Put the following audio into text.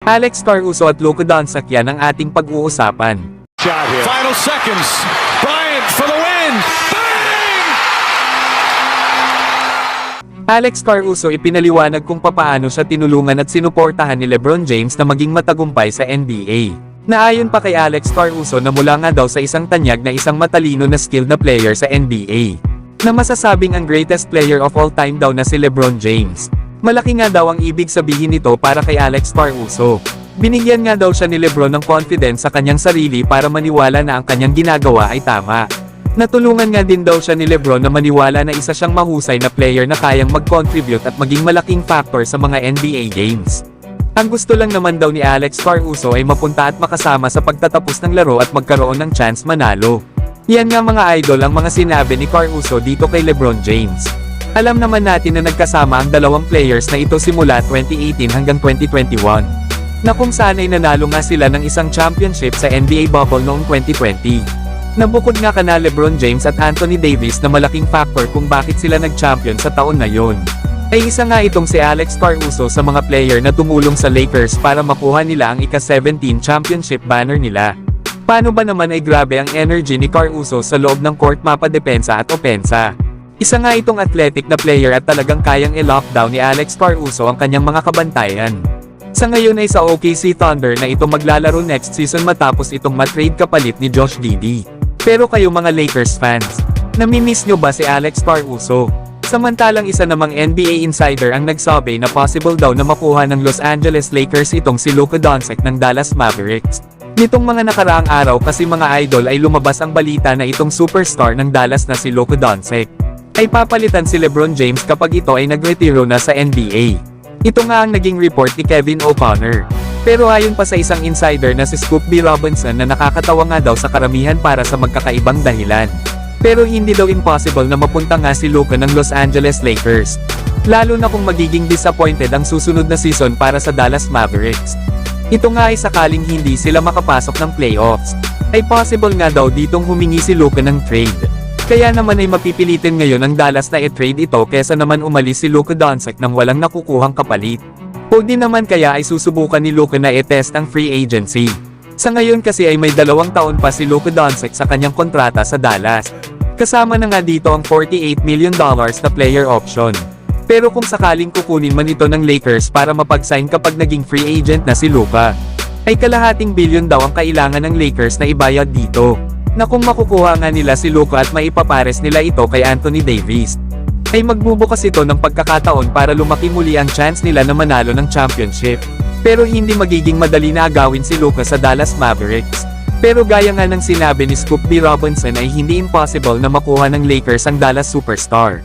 Alex Caruso at Luka Doncic yan ang ating pag-uusapan. Final seconds. Bryant for the win. Bang! Alex Caruso ipinaliwanag kung papaano siya tinulungan at sinuportahan ni LeBron James na maging matagumpay sa NBA. Naayon pa kay Alex Caruso na mula nga daw sa isang tanyag na isang matalino na skilled na player sa NBA, na masasabing ang greatest player of all time daw na si LeBron James. Malaki nga daw ang ibig sabihin nito para kay Alex Caruso. Binigyan nga daw siya ni LeBron ng confidence sa kanyang sarili para maniwala na ang kanyang ginagawa ay tama. Natulungan nga din daw siya ni LeBron na maniwala na isa siyang mahusay na player na kayang mag-contribute at maging malaking factor sa mga NBA games. Ang gusto lang naman daw ni Alex Caruso ay mapunta at makasama sa pagtatapos ng laro at magkaroon ng chance manalo. Yan nga mga idol ang mga sinabi ni Caruso dito kay LeBron James. Alam naman natin na nagkasama ang dalawang players na ito simula 2018 hanggang 2021. Na kung saan ay nanalo nga sila ng isang championship sa NBA bubble noong 2020. Nabukod nga kana LeBron James at Anthony Davis na malaking factor kung bakit sila nag-champion sa taon na yon. Ay isa nga itong si Alex Caruso sa mga player na tumulong sa Lakers para makuha nila ang ika-17 championship banner nila. Paano ba naman ay grabe ang energy ni Caruso sa loob ng court mapadepensa at opensa. Isa nga itong athletic na player at talagang kayang i-lockdown ni Alex Caruso ang kanyang mga kabantayan. Sa ngayon ay sa OKC Thunder na ito maglalaro next season matapos itong matrade kapalit ni Josh Giddey. Pero kayo mga Lakers fans, namimiss nyo ba si Alex Caruso? Samantalang isa namang NBA insider ang nagsabi na possible daw na makuha ng Los Angeles Lakers itong si Luka Doncic ng Dallas Mavericks. Nitong mga nakaraang araw kasi mga idol ay lumabas ang balita na itong superstar ng Dallas na si Luka Doncic ay papalitan si LeBron James kapag ito ay nagretiro na sa NBA. Ito nga ang naging report ni Kevin O'Connor. Pero ayon pa sa isang insider na si Scoop B. Robinson na nakakatawa nga daw sa karamihan para sa magkakaibang dahilan. Pero hindi daw impossible na mapunta nga si Luka ng Los Angeles Lakers. Lalo na kung magiging disappointed ang susunod na season para sa Dallas Mavericks. Ito nga ay sakaling hindi sila makapasok ng playoffs. Ay possible nga daw ditong humingi si Luka ng trade. Kaya naman ay mapipilitin ngayon ang Dallas na i-trade ito kesa naman umalis si Luka Doncic nang walang nakukuhang kapalit. O di naman kaya ay susubukan ni Luka na i-test ang free agency. Sa ngayon kasi ay may 2 taon pa si Luka Doncic sa kanyang kontrata sa Dallas. Kasama na nga dito ang $48 million na player option. Pero kung sakaling kukunin man ito ng Lakers para mapag-sign kapag naging free agent na si Luka, ay kalahating bilyon daw ang kailangan ng Lakers na ibayad dito. Na kung makukuha nga nila si Luka at maipapares nila ito kay Anthony Davis, ay magbubukas ito ng pagkakataon para lumaki muli ang chance nila na manalo ng championship. Pero hindi magiging madali na agawin si Luka sa Dallas Mavericks. Pero gaya nga ng sinabi ni Scoop B. Robinson ay hindi impossible na makuha ng Lakers ang Dallas superstar.